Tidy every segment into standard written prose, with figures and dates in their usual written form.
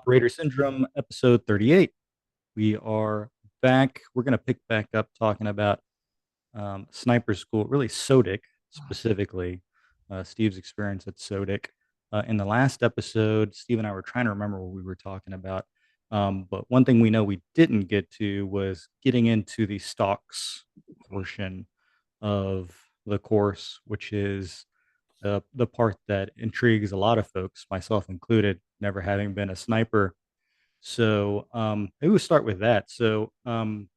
Operator Syndrome, episode 38. We are back. We're going to pick back up talking about sniper school, really SOTIC specifically, Steve's experience at SOTIC. In the last episode, Steve and I were trying to remember what we were talking about. But one thing we know we didn't get to was getting into the stocks portion of the course, which is the part that intrigues a lot of folks, myself included, never having been a sniper. So maybe we'll start with that. So in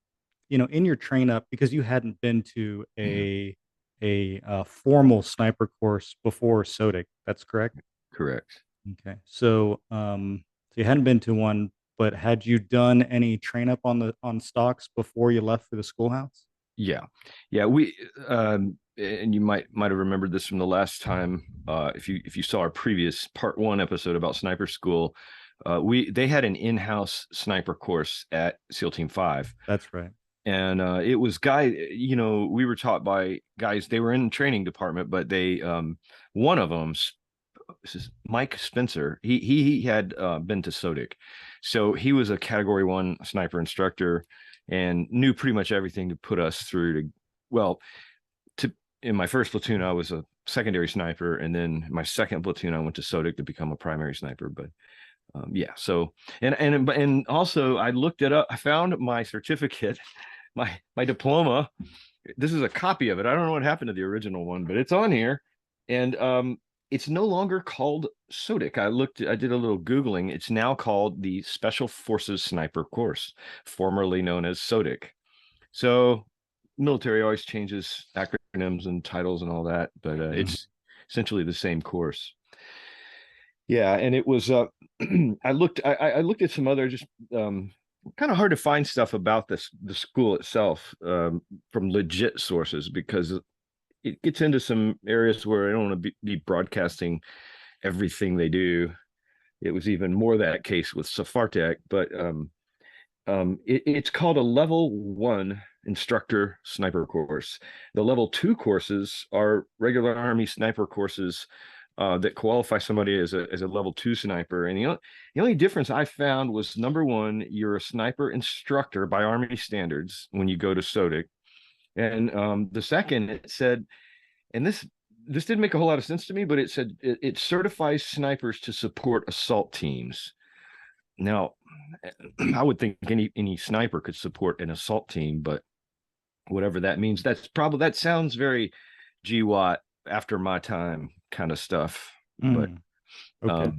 your train up, because you hadn't been to a formal sniper course before SOTIC, that's correct. Correct. Okay. So you hadn't been to one, but had you done any train up on stocks before you left for the schoolhouse? Yeah. Yeah. We and you might have remembered this from the last time. If you saw our previous part one episode about sniper school, they had an in-house sniper course at SEAL Team 5. That's right. And it was we were taught by guys, they were in the training department, but they one of them, this is Mike Spencer, he had been to SOTIC. So he was a category 1 sniper instructor and knew pretty much everything to put us through to in my first platoon I was a secondary sniper, and then my second platoon I went to SOTIC to become a primary sniper. But yeah, so and also I looked it up, I found my certificate, my diploma. This is a copy of it. I don't know what happened to the original one, but it's on here. And it's no longer called SOTIC. I did a little Googling. It's now called the Special Forces Sniper Course, formerly known as SOTIC. So military always changes acronyms and titles and all that, but it's essentially the same course. Yeah, and it was I looked at some other just kind of hard to find stuff about the school itself from legit sources, because it gets into some areas where I don't want to be broadcasting everything they do. It was even more that case with SFARTEC, but it's called a level 1 instructor sniper course. The level 2 courses are regular Army sniper courses that qualify somebody as a level 2 sniper. And the only difference I found was, number one, you're a sniper instructor by Army standards when you go to SOTIC. And the second, it said, and this didn't make a whole lot of sense to me, but it said it certifies snipers to support assault teams. Now, I would think any sniper could support an assault team, but whatever that means, that sounds very GWAT, after my time kind of stuff. But Okay.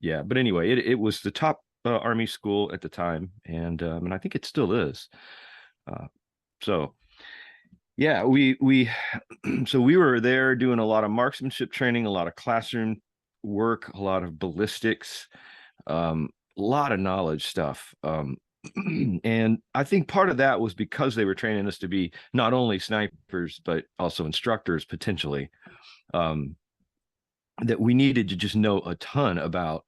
yeah, but anyway, it was the top Army school at the time, and I think it still is. So yeah, we so we were there doing a lot of marksmanship training, a lot of classroom work, a lot of ballistics, a lot of knowledge stuff. And I think part of that was because they were training us to be not only snipers but also instructors potentially. That we needed to just know a ton about.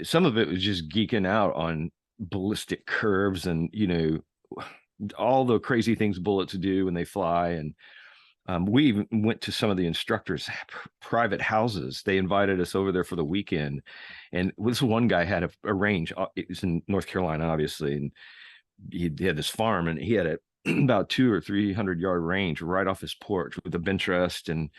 Some of it was just geeking out on ballistic curves and all the crazy things bullets do when they fly. And we even went to some of the instructors' private houses. They invited us over there for the weekend, and this one guy had a range. It was in North Carolina, obviously, and he had this farm, and he had about 200 or 300 yard range right off his porch with a bench rest, and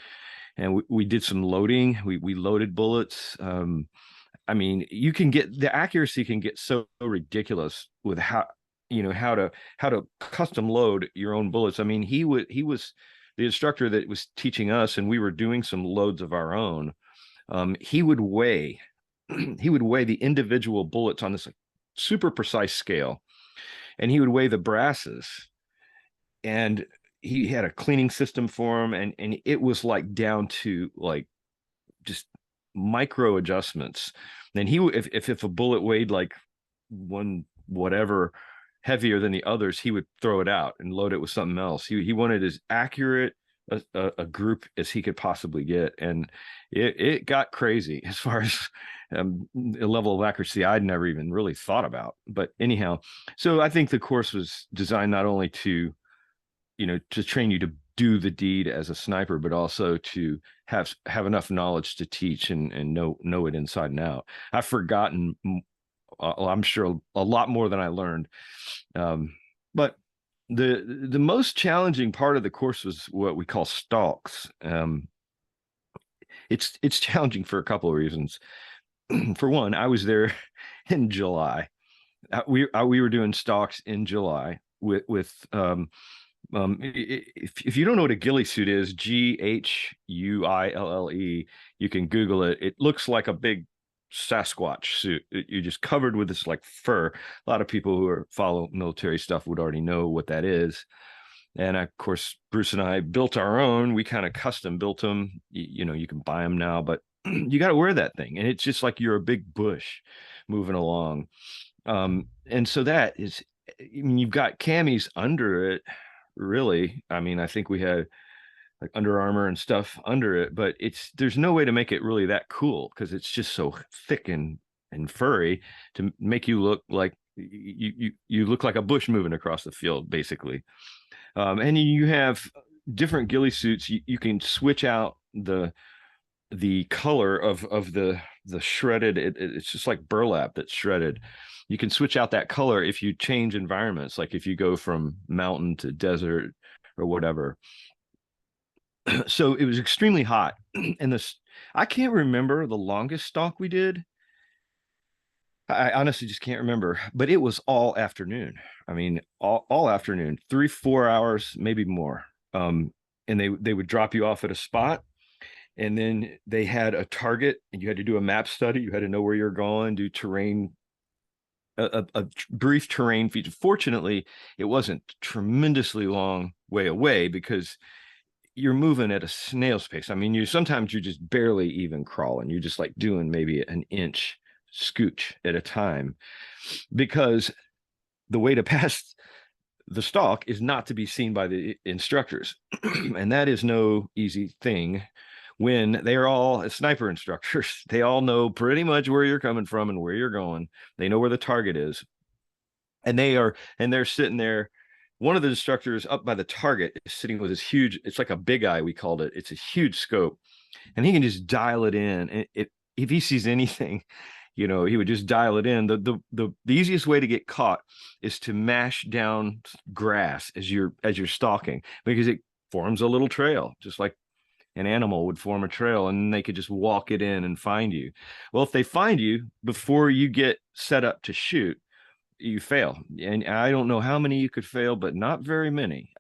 we did some loading. We loaded bullets. I mean, the accuracy can get so ridiculous with how to custom load your own bullets. I mean, he was the instructor that was teaching us, and we were doing some loads of our own. He would weigh the individual bullets on this super precise scale, and he would weigh the brasses, and he had a cleaning system for them, and it was like down to like just micro adjustments. Then if a bullet weighed like one whatever heavier than the others, he would throw it out and load it with something else. He wanted as accurate a group as he could possibly get, and it got crazy as far as a level of accuracy I'd never even really thought about. But anyhow, so I think the course was designed not only to train you to do the deed as a sniper, but also to have enough knowledge to teach and know it inside and out. I've forgotten, I'm sure, a lot more than I learned. But the most challenging part of the course was what we call stalks. It's challenging for a couple of reasons. For one, I was there in July. We were doing stalks in July with if you don't know what a ghillie suit is, Ghuille, you can Google it. It looks like a big Sasquatch suit. You're just covered with this like fur. A lot of people who follow military stuff would already know what that is. And of course, Bruce and I built our own. We kind of custom built them. You can buy them now, but you got to wear that thing, and it's just like you're a big bush moving along. And so that is, I mean, you've got camis under it, really. I mean, I think we had like Under Armour and stuff under it, but there's no way to make it really that cool because it's just so thick and furry to make you look like you look like a bush moving across the field, basically. And you have different ghillie suits. You can switch out the color of the shredded. It's just like burlap that's shredded. You can switch out that color if you change environments, like if you go from mountain to desert or whatever. So it was extremely hot, and this I can't remember the longest stalk we did. I honestly just can't remember, but it was all afternoon. I mean, all afternoon, 3 4 hours, maybe more. And they would drop you off at a spot, and then they had a target, and you had to do a map study. You had to know where you're going, do terrain, a brief terrain feature. Fortunately, it wasn't tremendously long way away because you're moving at a snail's pace. I mean, sometimes you're just barely even crawling. You're just like doing maybe an inch scooch at a time, because the way to pass the stalk is not to be seen by the instructors. And that is no easy thing when they are all sniper instructors. They all know pretty much where you're coming from and where you're going. They know where the target is. And they're sitting there. One of the instructors up by the target is sitting with this huge, it's like a big eye, we called it. It's a huge scope. And he can just dial it in. And if he sees anything, he would just dial it in. The easiest way to get caught is to mash down grass as you're stalking, because it forms a little trail, just like an animal would form a trail, and they could just walk it in and find you. Well, if they find you before you get set up to shoot, you fail. And I don't know how many you could fail, but not very many.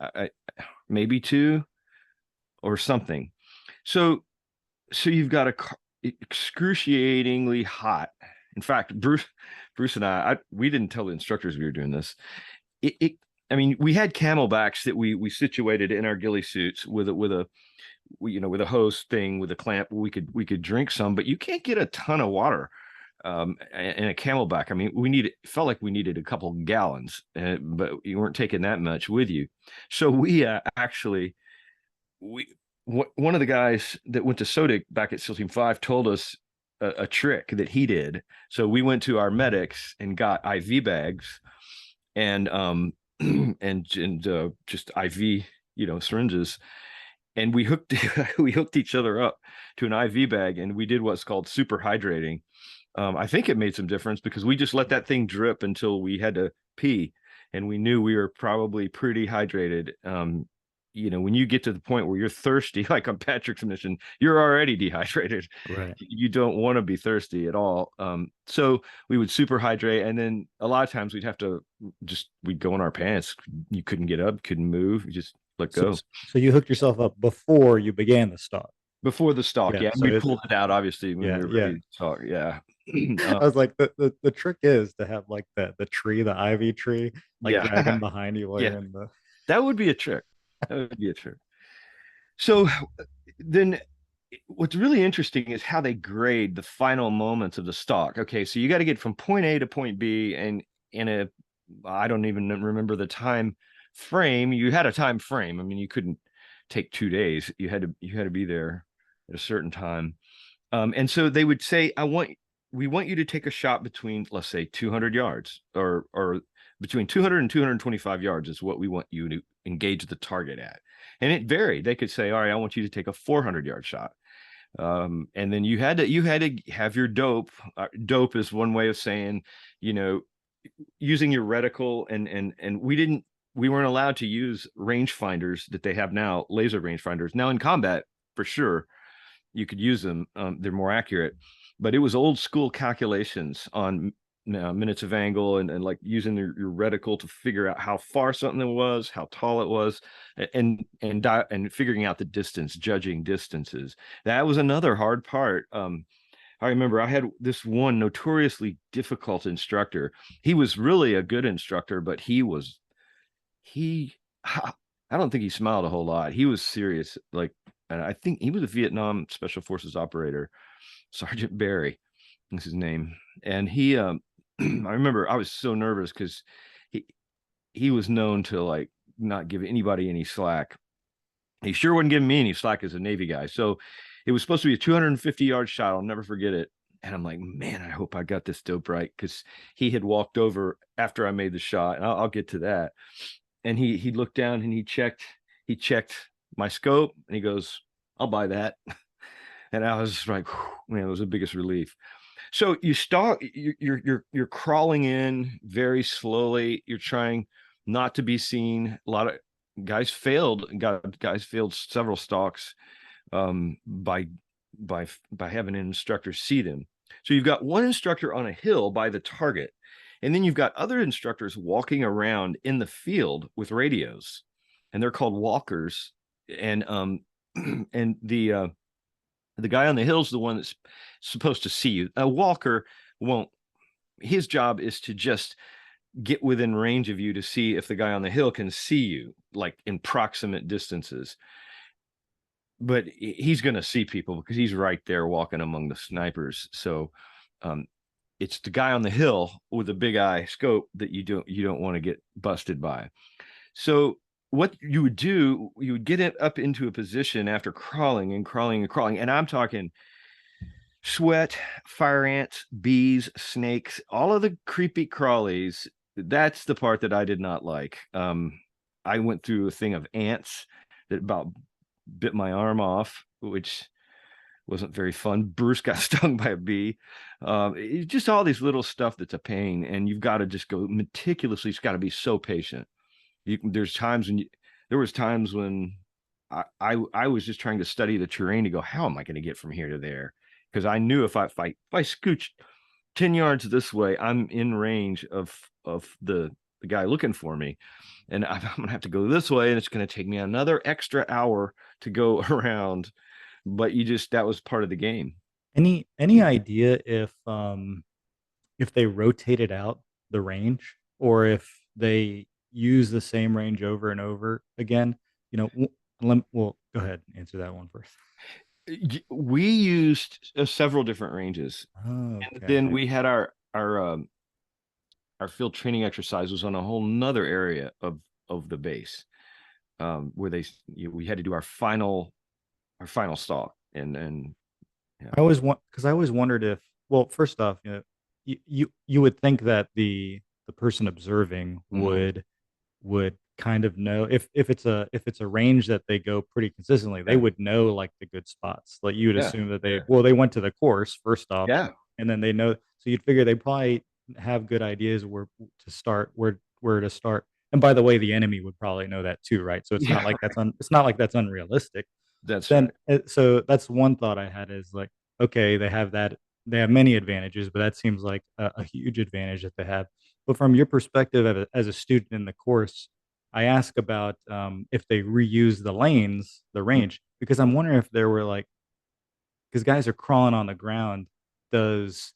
Maybe two or something. So you've got a excruciatingly hot. In fact, Bruce and we didn't tell the instructors we were doing this. I mean, we had camelbacks that we situated in our ghillie suits with a hose thing with a clamp. We could drink some, but you can't get a ton of water in a camelback. I mean, felt like we needed a couple gallons, but you weren't taking that much with you. So we actually one of the guys that went to SOTIC back at SEAL Team 5 told us a trick that he did. So we went to our medics and got IV bags and just IV, syringes, and we hooked each other up to an IV bag, and we did what's called super hydrating. I think it made some difference because we just let that thing drip until we had to pee, and we knew we were probably pretty hydrated. When you get to the point where you're thirsty, like on Patrick's mission, you're already dehydrated. Right. You don't want to be thirsty at all. So we would super hydrate, and then a lot of times we'd go in our pants. You couldn't get up, couldn't move, you just let go. So you hooked yourself up before you began the stalk. Before the stalk, yeah. So We pulled it out obviously when yeah, we were yeah. ready to talk. Yeah. I was like, the trick is to have like the tree, the ivy tree, like Yeah. dragging behind you while Yeah. you're in the. That would be a trick. That would be a trick. So then what's really interesting is how they grade the final moments of the stalk. Okay, so you got to get from point A to point B, and I don't even remember the time frame. You had a time frame. I mean, you couldn't take 2 days. You had to be there at a certain time. And so they would say, we want you to take a shot between, let's say, 200 yards or between 200 and 225 yards is what we want you to engage the target at. And it varied. They could say, all right, I want you to take a 400-yard shot. And then you had to have your dope. Dope is one way of saying, you know, using your reticle, and we weren't allowed to use rangefinders that they have now, laser rangefinders. Now in combat, for sure, you could use them. They're more accurate, but it was old school calculations on minutes of angle, and like using your reticle to figure out how far something was, how tall it was, and figuring out the distance, judging distances. That was another hard part. I remember I had this one notoriously difficult instructor. He was really a good instructor, but he I don't think he smiled a whole lot. He was serious. Like, and I think he was a Vietnam Special Forces operator. Sergeant Barry is his name. And he I remember I was so nervous because he he was known to like not give anybody any slack. He sure wouldn't give me any slack as a Navy guy. So it was supposed to be a 250-yard shot. I'll never forget it. And I'm like, man, I hope I got this dope right, because he had walked over after I made the shot, and I'll get to that. And he looked down and he checked my scope, and he goes, "I'll buy that." And I was like, man, it was the biggest relief. So you start, you're crawling in very slowly. You're trying not to be seen. A lot of guys failed several stalks, by having an instructor see them. So you've got one instructor on a hill by the target, and then you've got other instructors walking around in the field with radios, and they're called walkers. And and the guy on the hill is the one that's supposed to see you. A walker won't. His job is to just get within range of you to see if the guy on the hill can see you, like in proximate distances. But he's going to see people because he's right there walking among the snipers. So um, it's the guy on the hill with a big eye scope that you don't want to get busted by. So what you would do, you would get it up into a position after crawling and crawling and crawling, and I'm talking sweat, fire ants, bees, snakes, all of the creepy crawlies. That's the part that I did not like. I went through a thing of ants that about bit my arm off, which wasn't very fun. Bruce got stung by a bee. It's just all these little stuff that's a pain, and you've got to just go meticulously. It's got to be so patient. There's times when there was times when I was just trying to study the terrain to go, how am I going to get from here to there? Because I knew if I scooch 10 yards this way, I'm in range of the guy looking for me. And I'm gonna have to go this way, and it's gonna take me another extra hour to go around. But that was part of the game. Any idea if they rotated out the range, or if they use the same range over and over again? You know, well, go ahead, answer that one first. We used several different ranges, Oh, and okay. then we had our field training exercise was on a whole nother area of the base, where we had to do our final stalk, and yeah. I always want because I always wondered if, well, first off, you know, you would think that the person observing Mhm. would kind of know if it's a range that they go pretty consistently, they Yeah, would know like the good spots. Like you would yeah, assume that yeah, they went to the course first off, yeah, and then they know. So you'd figure they probably have good ideas where to start. And by the way, the enemy would probably know that too, right? So yeah. it's not like that's unrealistic. That's Then right. so that's one thought I had is like, okay, they have many advantages, but that seems like a huge advantage that they have. But from your perspective as a student in the course, I ask about if they reuse the lanes, the range, because I'm wondering if there were like, because guys are crawling on the ground. Does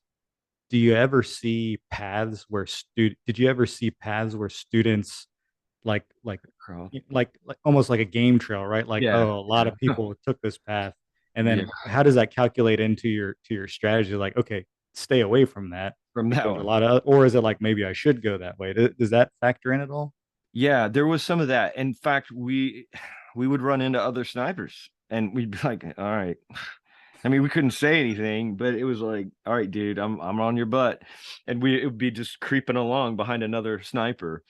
do you ever see paths where did you ever see paths where students like like Carl. like almost like a game trail, right? Like, Yeah, oh, a lot yeah, of people took this path, and yeah. then how does that calculate into your strategy? Like, okay, stay away from that From that because a one. lot of, or is it like maybe I should go that way? Does that factor in at all? Yeah, there was some of that. In fact, we would run into other snipers, and we'd be like, "All right." I mean, we couldn't say anything, but it was like, "All right, dude, I'm on your butt," and it would be just creeping along behind another sniper.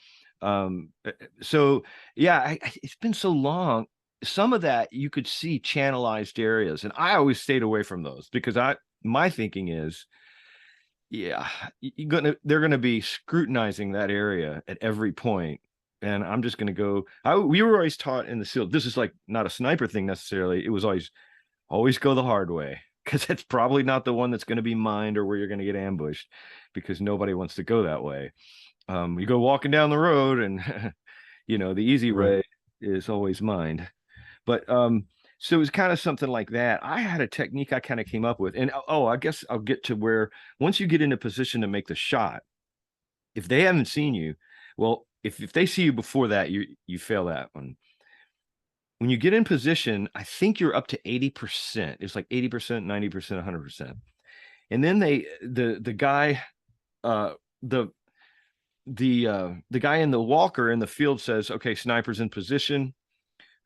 So yeah, it's been so long. some of that you could see channelized areas, and I always stayed away from those because my thinking is, yeah, they're gonna be scrutinizing that area at every point, and I'm just gonna go. We were always taught in the SEAL. This is like not a sniper thing necessarily. It was always go the hard way because it's probably not the one that's going to be mined or where you're going to get ambushed because nobody wants to go that way. You go walking down the road and the easy Right. way is always mined. But so it was kind of something like that. I had a technique I kind of came up with. And I guess I'll get to where once you get in a position to make the shot, if they haven't seen you, well, if they see you before that, you fail that one. When you get in position, I think you're up to 80%. It's like 80%, 90%, 100%. And then the guy uh the the guy in the walker in the field says, "Okay, sniper's in position."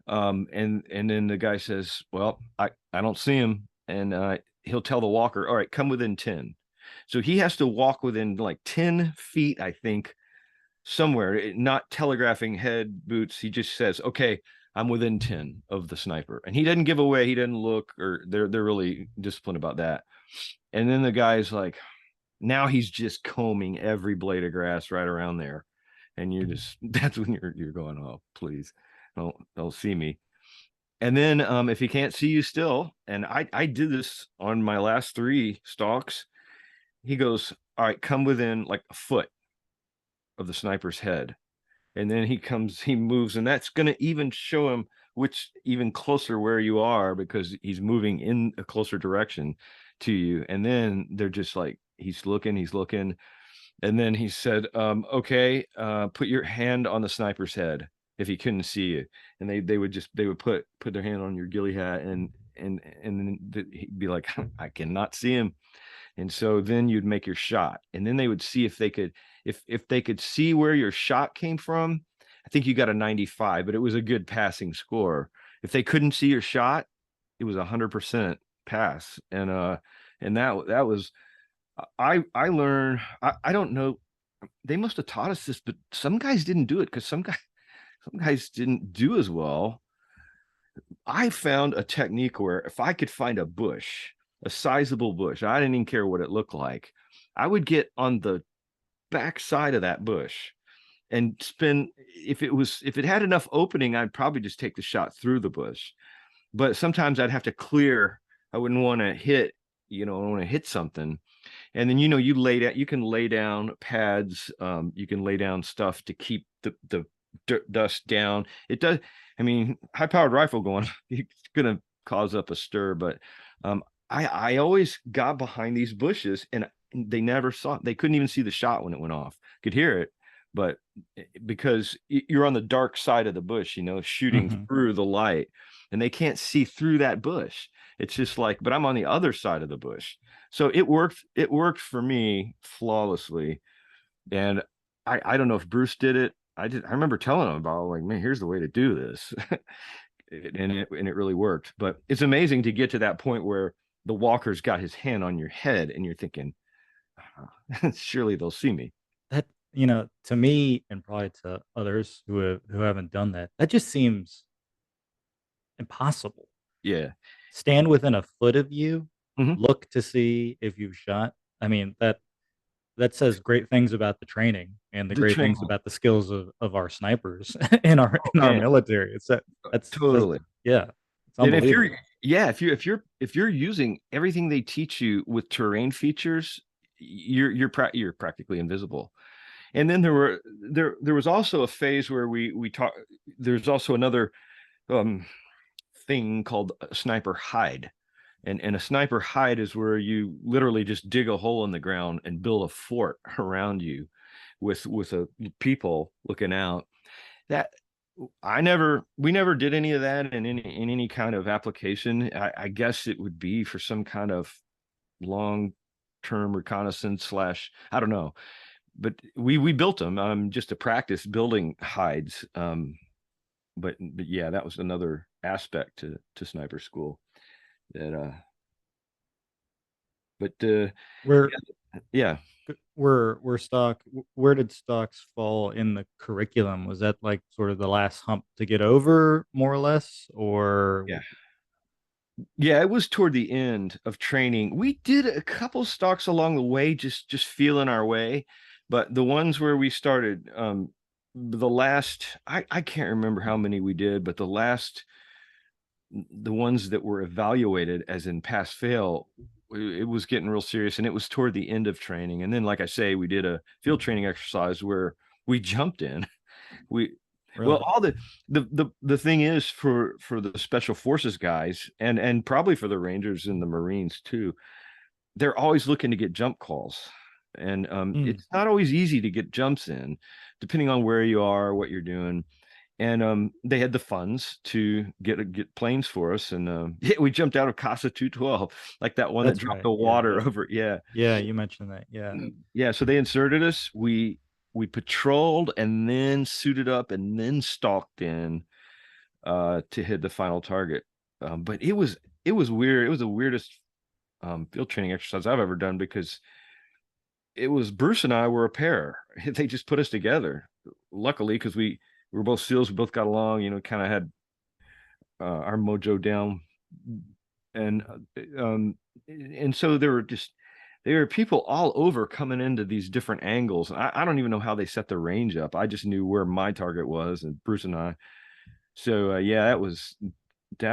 And then the guy says, "Well, I don't see him." And he'll tell the walker, "All right, come within 10." So he has to walk within like 10 feet, I think, somewhere, not telegraphing head boots. He just says, "Okay, I'm within 10 of the sniper." And he doesn't give away, he doesn't look, or they're really disciplined about that. And then the guy's like, now he's just combing every blade of grass right around there. And you're just that's when you're going, "Oh, please don't see me." And then if he can't see you still, and I did this on my last 3 stalks, he goes, "All right, come within like a foot of the sniper's head." And then he moves, and that's going to even show him which even closer where you are because he's moving in a closer direction to you. And then they're just like, he's looking. And then he said, "Okay, put your hand on the sniper's head," if he couldn't see you. And they would put their hand on your ghillie hat, and then he'd be like, "I cannot see him." And so then you'd make your shot, and then they would see if they could, if they could see where your shot came from. I think you got a 95, but it was a good passing score. If they couldn't see your shot, it was 100% pass. And that was, I learned, I don't know, they must have taught us this, but some guys didn't do it because some guys didn't do as well. I found a technique where if I could find a bush, a sizable bush, I didn't even care what it looked like, I would get on the back side of that bush and spin. If it had enough opening, I'd probably just take the shot through the bush. But sometimes I'd have to clear. I wouldn't want to hit, I want to hit something. And then you can lay down pads, you can lay down stuff to keep the dust down. It does. I mean, high powered rifle going, it's gonna cause up a stir. But I always got behind these bushes, and they never saw it. They couldn't even see the shot when it went off. Could hear it, but because you're on the dark side of the bush, shooting Hmm. through the light, and they can't see through that bush. It's just like, but I'm on the other side of the bush. So it worked for me flawlessly. And I don't know if Bruce did it. I remember telling him about, like, "Man, here's the way to do this." And it really worked. But it's amazing to get to that point where the walker's got his hand on your head and you're thinking, surely they'll see me. That, to me and probably to others who haven't done that, that just seems impossible. Yeah. Stand within a foot of you, Hmm. look to see if you've shot. I mean, that says great things about the training and the The great things training. about the skills of our snipers in our Oh, in our man. military. It's that's Totally. yeah, it's And if you're, unbelievable. yeah, if you're using everything they teach you with terrain features, you're practically invisible. And then there was also a phase where we talk. There's also another um thing called a sniper hide. And a sniper hide is where you literally just dig a hole in the ground and build a fort around you with a people looking out. That we never did any of that in any kind of application. I guess it would be for some kind of long term reconnaissance slash, I don't know. But we built them just to practice building hides. But yeah, that was another aspect to sniper school that but We're yeah. where did stocks fall in the curriculum? Was that like sort of the last hump to get over, more or less, or Yeah. Yeah, it was toward the end of training. We did a couple stocks along the way, just feeling our way. But the ones where we started, the last, I can't remember how many we did, but the ones that were evaluated as in pass fail, it was getting real serious, and it was toward the end of training. And then, like I say, we did a field training exercise where we jumped in. We well, really? all the thing is for the special forces guys, and probably for the Rangers and the Marines too, they're always looking to get jump calls. And Mm, it's not always easy to get jumps in, depending on where you are, what you're doing. And they had the funds to get planes for us, and yeah, we jumped out of Casa 212, like that one that that's dropped right. the Yeah, water yeah, over. Yeah, yeah. You mentioned that. Yeah. yeah. So they inserted us. We patrolled and then suited up and then stalked in to hit the final target. But it was weird. It was the weirdest field training exercise I've ever done, because it was Bruce and I were a pair. They just put us together. Luckily, because we were both SEALs, we both got along. Kind of had our mojo down, and so there were people all over coming into these different angles. I don't even know how they set the range up. I just knew where my target was, and Bruce and I. So yeah, that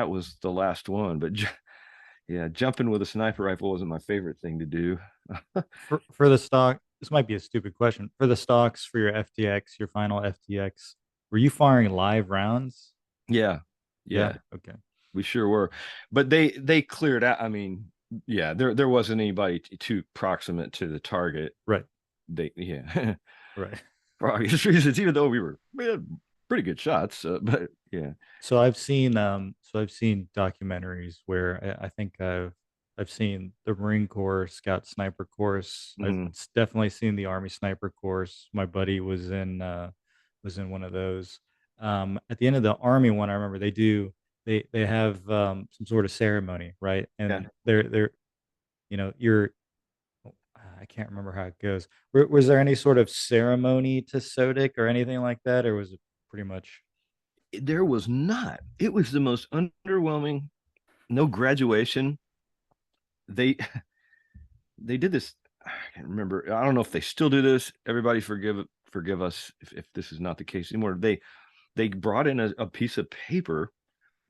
was the last one. But yeah, jumping with a sniper rifle wasn't my favorite thing to do. For the stock, this might be a stupid question. For the stocks for your FTX, your final FTX, were you firing live rounds? Yeah, Yeah. yeah, Okay. we sure were. But they cleared out. I mean, yeah, there wasn't anybody too proximate to the target. Right. They Yeah. Right. For obvious reasons, even though we had pretty good shots, but yeah. So I've seen documentaries where I think I've seen the Marine Corps Scout Sniper course. I've Mhm. definitely seen the Army Sniper course. My buddy was in one of those. At the end of the Army one, I remember they have some sort of ceremony, right? Yeah, And they're you're I can't remember how it goes. Was there any sort of ceremony to SOTIC or anything like that, or was it pretty much there was not. It was the most underwhelming. No graduation. They they did this. I can't remember. I don't know if they still do this. Everybody forgive us if this is not the case anymore. They brought in a piece of paper,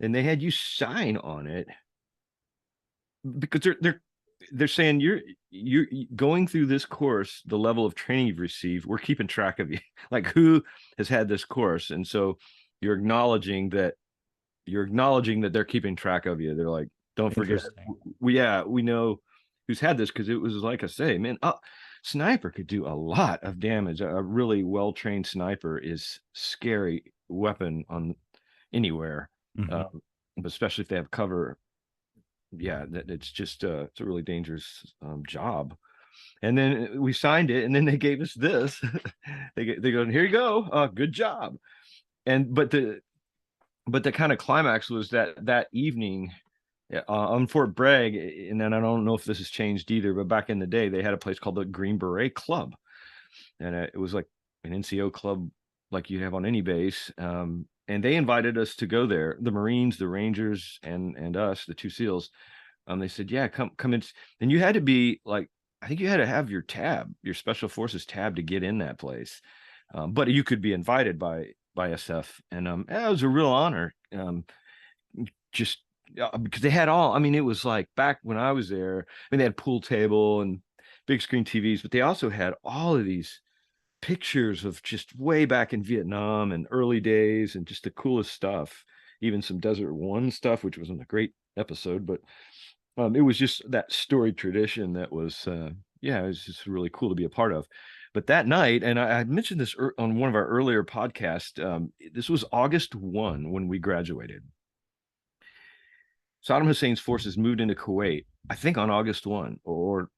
and they had you sign on it, because they're saying you're going through this course, the level of training you've received, we're keeping track of you, like who has had this course. And so you're acknowledging that they're keeping track of you. They're like, don't forget. interesting? We know who's had this, because it was, like I say, man, sniper could do a lot of damage. A really well trained sniper is scary weapon on anywhere, Hmm. um, but especially if they have cover. Yeah, that it's just it's a really dangerous job. And then we signed it, and then they gave us this. They go, here you go, good job. And but the kind of climax was that evening, on Fort Bragg. And then I don't know if this has changed either, but back in the day they had a place called the Green Beret Club, and it was like an NCO club, like you have on any base. And they invited us to go there, the Marines, the Rangers, and us, the two SEALs. They said, yeah, come in. And you had to be like, I think you had to have your special forces tab to get in that place. But you could be invited by SF. And it was a real honor. Just because they had all, I mean, it was like back when I was there, I mean, they had pool table and big screen TVs, but they also had all of these pictures of just way back in Vietnam and early days, and just the coolest stuff, even some Desert One stuff, which wasn't a great episode, but it was just that storied tradition that was, yeah, it was just really cool to be a part of. But that night, and I mentioned this on one of our earlier podcasts, this was August 1 when we graduated. Saddam Hussein's forces moved into Kuwait, I think on August 1, or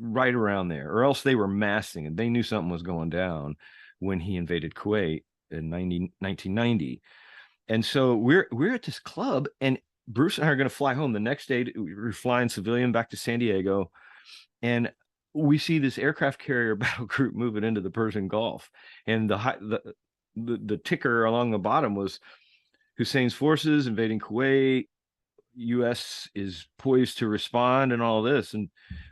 right around there, or else they were massing and they knew something was going down when he invaded Kuwait in 1990. And so we're at this club, and Bruce and I are going to fly home the next day. We were flying civilian back to San Diego, and we see this aircraft carrier battle group moving into the Persian Gulf, and the ticker along the bottom was Hussein's forces invading Kuwait. U.S. is poised to respond, and all this, and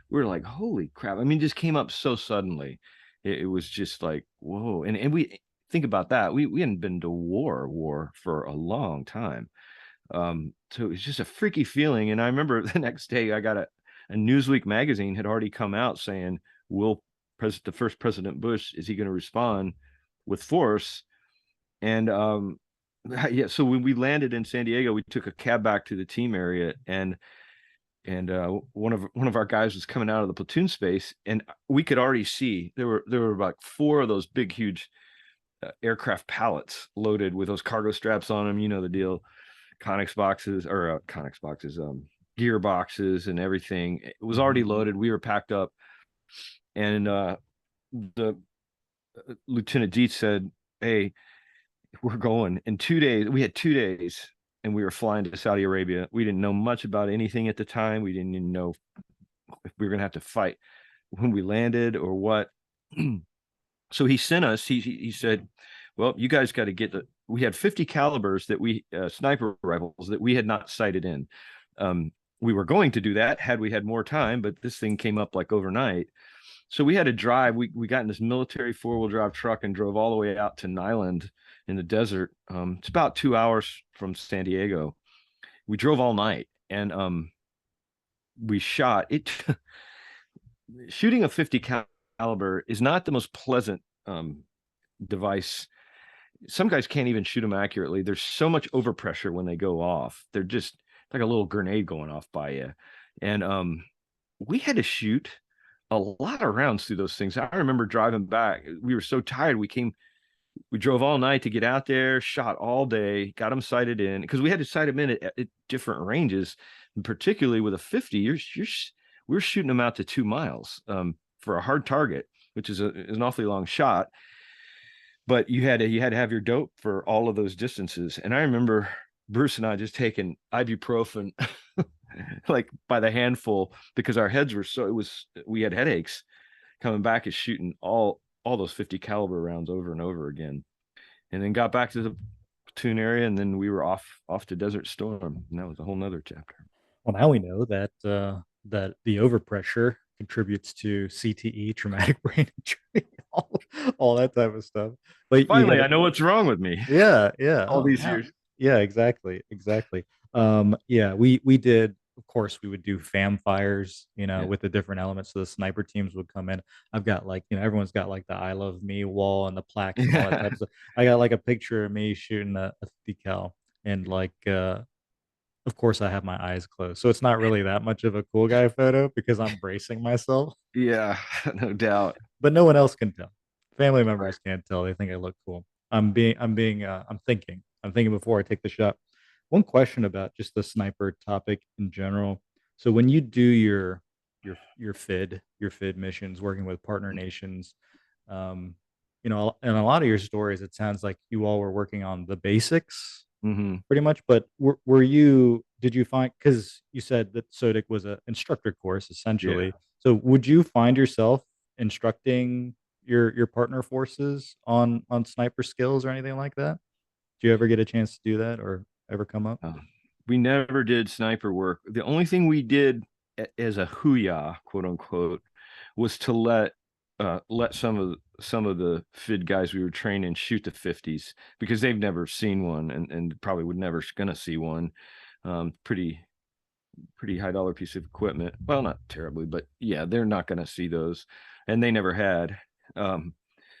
we are like, holy crap! I mean, it just came up so suddenly. It was just like, whoa! And we think about that. We hadn't been to war for a long time. So it was just a freaky feeling. And I remember the next day I got a Newsweek magazine had already come out saying, will the first President Bush, is he going to respond with force? And yeah, so when we landed in San Diego, we took a cab back to the team area, and one of our guys was coming out of the platoon space, and we could already see there were about four of those big huge aircraft pallets loaded with those cargo straps on them. You know the deal. Conex boxes or Conex boxes, gear boxes and everything. It was already Mhm. loaded. We were packed up, and the Lieutenant Dietz said, "Hey, we're going in 2 days." We had 2 days, and we were flying to Saudi Arabia. We didn't know much about anything at the time. We didn't even know if we were going to have to fight when we landed or what. So he sent us. He said, "Well, you guys got to get the." We had 50 calibers that we sniper rifles that we had not sighted in. Um, we were going to do that had we had more time, but this thing came up like overnight. So we had to drive. We got in this military 4-wheel drive truck and drove all the way out to Nyland in the desert. It's about 2 hours from San Diego. We drove all night, and we shot it. Shooting a 50 caliber is not the most pleasant device. Some guys can't even shoot them accurately. There's so much overpressure when they go off. They're just like a little grenade going off by you. And we had to shoot a lot of rounds through those things. I remember driving back. We were so tired. We drove all night to get out there, shot all day, got them sighted in because we had to sight them in at different ranges. And particularly with a 50, we're shooting them out to 2 miles for a hard target, which is an awfully long shot, but you had to have your dope for all of those distances. And I remember Bruce and I just taking ibuprofen like by the handful because our heads were so it was we had headaches coming back and shooting all those 50 caliber rounds over and over again. And then got back to the platoon area, and then we were off to Desert Storm, and that was a whole nother chapter. Well, now we know that that the overpressure contributes to CTE, traumatic brain injury, all that type of stuff. But you got Finally, to, I know what's wrong with me yeah, yeah. all Oh, these now, years. yeah, exactly, exactly. Yeah, we did. Of course, we would do fam fires, Yeah. with the different elements. So the sniper teams would come in. I've got like, everyone's got like the "I love me" wall and the plaques and all that type of stuff. I got like a picture of me shooting a 50 cal, and like, of course, I have my eyes closed, so it's not really that much of a cool guy photo because I'm bracing myself, Yeah, no doubt. but no one else can tell. Family Right. members can't tell. They think I look cool. I'm thinking before I take the shot. One question about just the sniper topic in general. So when you do your FID missions, working with partner nations, um, in a lot of your stories, it sounds like you all were working on the basics Hmm. pretty much. But were you? Did you find, because you said that SOTIC was an instructor course Yeah. essentially? So would you find yourself instructing your partner forces on sniper skills or anything like that? Do you ever get a chance to do that or ever come up? We never did sniper work. The only thing we did as a hooyah, quote unquote, was to let some of the FID guys we were training shoot the 50s because they've never seen one and probably would never gonna see one. Pretty high dollar piece of equipment. Well, not terribly, but yeah, they're not gonna see those, and they never had. Um,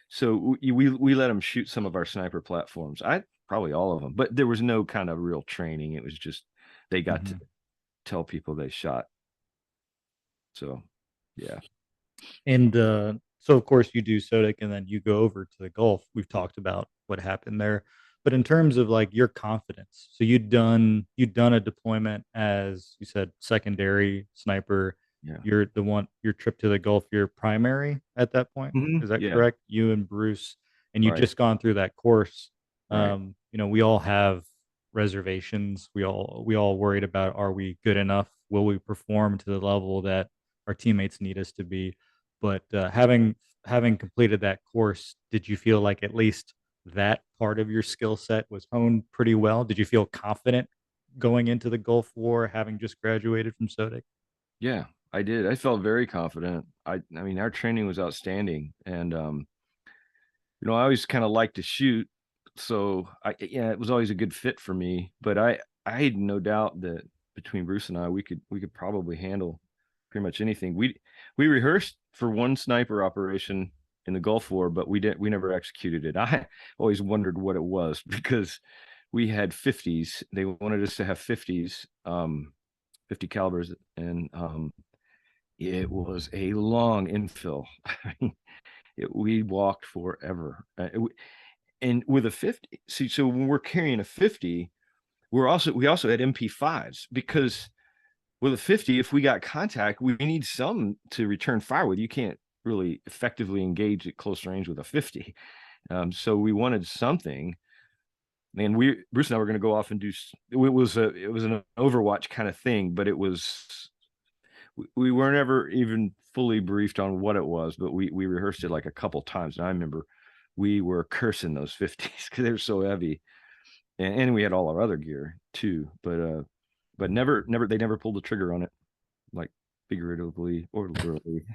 so we let them shoot some of our sniper platforms. I probably all of them, but there was no kind of real training. It was just they got to Mhm. tell people they shot. So yeah. And so, of course, you do SOTIC and then you go over to the Gulf. We've talked about what happened there, but in terms of like your confidence, so you'd done a deployment as you said, secondary sniper. Yeah. Your trip to the Gulf, your primary at that point. Is that Yeah. correct? You and Bruce, and you Right. just gone through that course. Right. We all have reservations. We all worried about, are we good enough? Will we perform to the level that our teammates need us to be? But having completed that course, did you feel like at least that part of your skill set was honed pretty well? Did you feel confident going into the Gulf War, having just graduated from SOTIC? Yeah, I did. I felt very confident. I mean, our training was outstanding, and I always kind of liked to shoot, so yeah, it was always a good fit for me. But I had no doubt that between Bruce and I, we could probably handle pretty much anything. We rehearsed for one sniper operation in the Gulf War, but we never executed it. I always wondered what it was because we had 50s. They wanted us to have 50s, 50 calibers, and it was a long infill. We walked forever. And with a 50, see, so when we're carrying a 50, we also had MP5s because with a 50, if we got contact, we need some to return fire with. You can't really effectively engage at close range with a 50. So we wanted something. And Bruce and I were going to go off and do. It was an Overwatch kind of thing, but we weren't ever even fully briefed on what it was, but we rehearsed it like a couple times. And I remember we were cursing those 50s because they were so heavy. And we had all our other gear too, but never they never pulled the trigger on it, like figuratively or literally.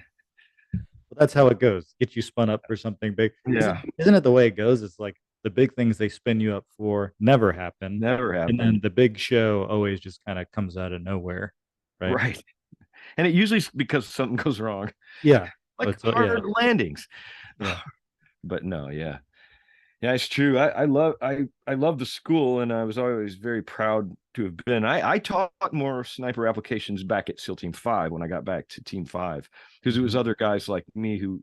Well, that's how it goes. Get you spun up for something big. Yeah, Isn't it the way it goes? It's like the big things they spin you up for never happen. never And then happened. the big show always just kind of comes out of nowhere. Right. Right. And it usually is because something goes wrong, Yeah. like Yeah. hard landings. Yeah. But no, yeah. Yeah, it's true. I love the school, and I was always very proud to have been. I taught more sniper applications back at SEAL Team 5 when I got back to Team 5 because it was Mhm. other guys like me who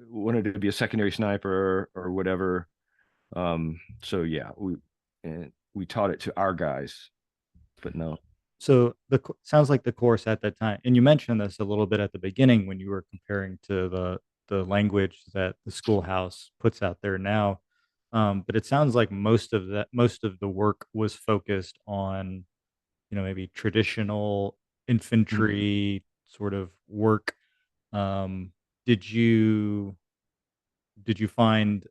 wanted to be a secondary sniper or whatever. So yeah, we taught it to our guys, but no. So sounds like the course at that time, and you mentioned this a little bit at the beginning when you were comparing to the language that the schoolhouse puts out there now. But it sounds like most of the work was focused on, maybe traditional Mhm. infantry sort of work. Um, did you find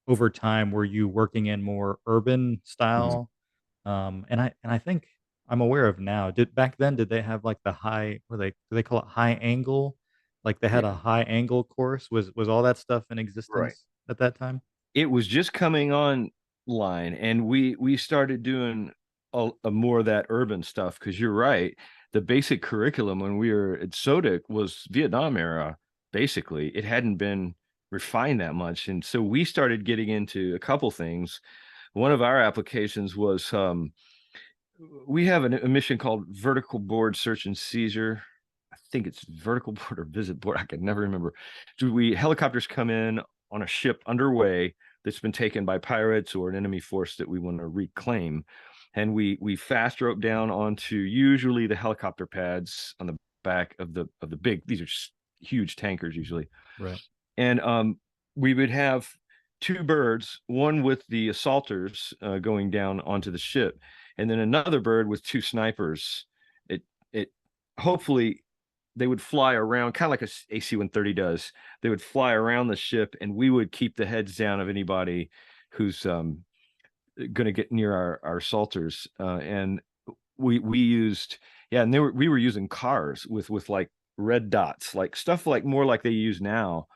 over time, were you working in more urban Mhm. style? And I think I'm aware of now. Did back then did they have like the high, what do they call it, high angle? Like they had a Yeah, high angle course. Was all that stuff in right. existence at that time? It was just coming online, and we started doing a more of that urban stuff because you're right. The basic curriculum when we were at SOTIC was Vietnam era. Basically, it hadn't been refined that much, and so we started getting into a couple things. One of our applications was we have a mission called vertical board search and seizure. I think it's vertical board or visit board. I can never remember. Do we helicopters come in on a ship underway that's been taken by pirates or an enemy force that we want to reclaim, and we fast rope down onto usually the helicopter pads on the back of the big. These are just huge tankers usually, Right. and we would have two birds, one with the assaulters going down onto the ship, and then another bird with two snipers. It hopefully they would fly around, kind of like a AC-130 does. They would fly around the ship, and we would keep the heads down of anybody who's going to get near our assaulters. And we used, yeah, and we were using cars with like red dots, like stuff like more like they use now.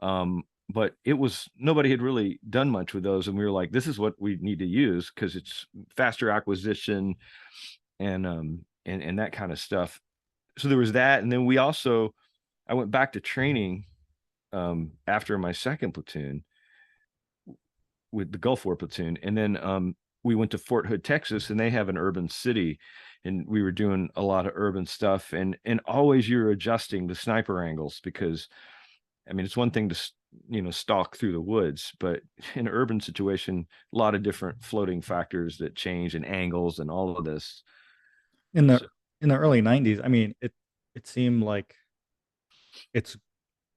But it was nobody had really done much with those, and we were like, this is what we need to use because it's faster acquisition and that kind of stuff. So there was that, and then I went back to training after my second platoon with the Gulf War platoon, and then we went to Fort Hood, Texas, and they have an urban city, and we were doing a lot of urban stuff, and always you're adjusting the sniper angles because I mean, it's one thing to stalk through the woods, but in an urban situation, a lot of different floating factors that change and angles and all of this. In the So early 90s, I mean, it seemed like it's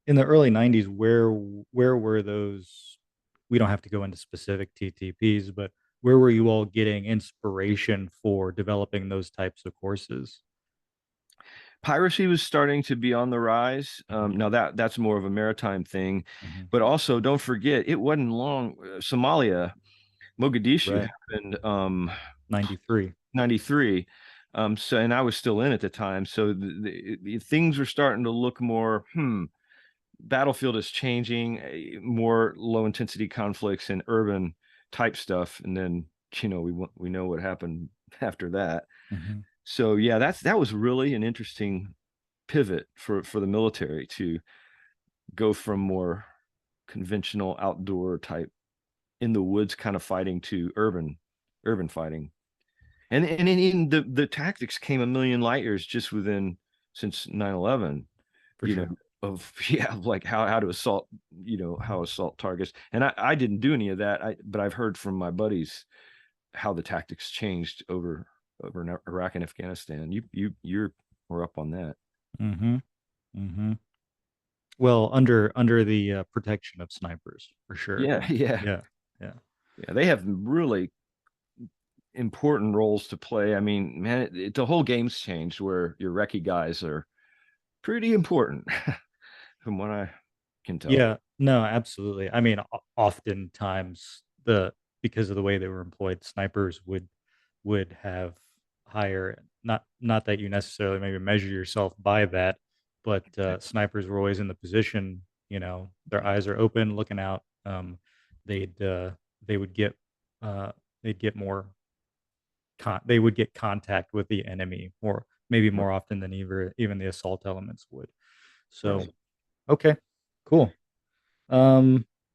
in the early 90s. Where were those? We don't have to go into specific TTPs, but where were you all getting inspiration for developing those types of courses? piracy was starting to be on the rise. Mhm. Now that's more of a maritime thing, Mhm. but also don't forget it wasn't long. Somalia, Mogadishu Right. happened 93. 93. So and I was still in at the time, so things were starting to look more. Battlefield is changing, more low intensity conflicts and urban type stuff, and then we know what happened after that. Mhm. So yeah, that was really an interesting pivot for the military to go from more conventional outdoor type in the woods kind of fighting to urban fighting. And in the tactics came a million light years just within since 9/11, For you know, sure. of yeah, like how to assault, Mhm. how assault targets. And I didn't do any of that. But I've heard from my buddies how the tactics changed over in Iraq and Afghanistan. You're more up on that. Mhm. Mhm. Well, under the protection of snipers, for sure. Yeah, yeah. Yeah. Yeah. Yeah, they have really important roles to play. I mean, man, the whole game's changed where your recce guys are pretty important from what I can tell. Yeah, no, absolutely. I mean, oftentimes because of the way they were employed, snipers would have higher, not that you necessarily maybe measure yourself by that, but snipers were always in the position, their eyes are open, looking out. They'd they would get uh, they'd get more they would get contact with the enemy more, maybe Right. more often than even the assault elements would. So Right. okay, cool.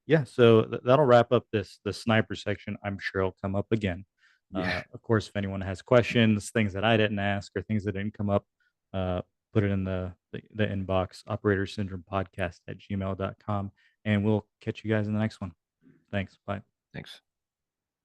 Yeah, so that'll wrap up the sniper section. I'm sure it'll come up again. Yeah. Of course, if anyone has questions, things that I didn't ask, or things that didn't come up, uh, put it in the inbox, operator syndrome podcast at gmail.com, and we'll catch you guys in the next one. Thanks. Bye. Thanks.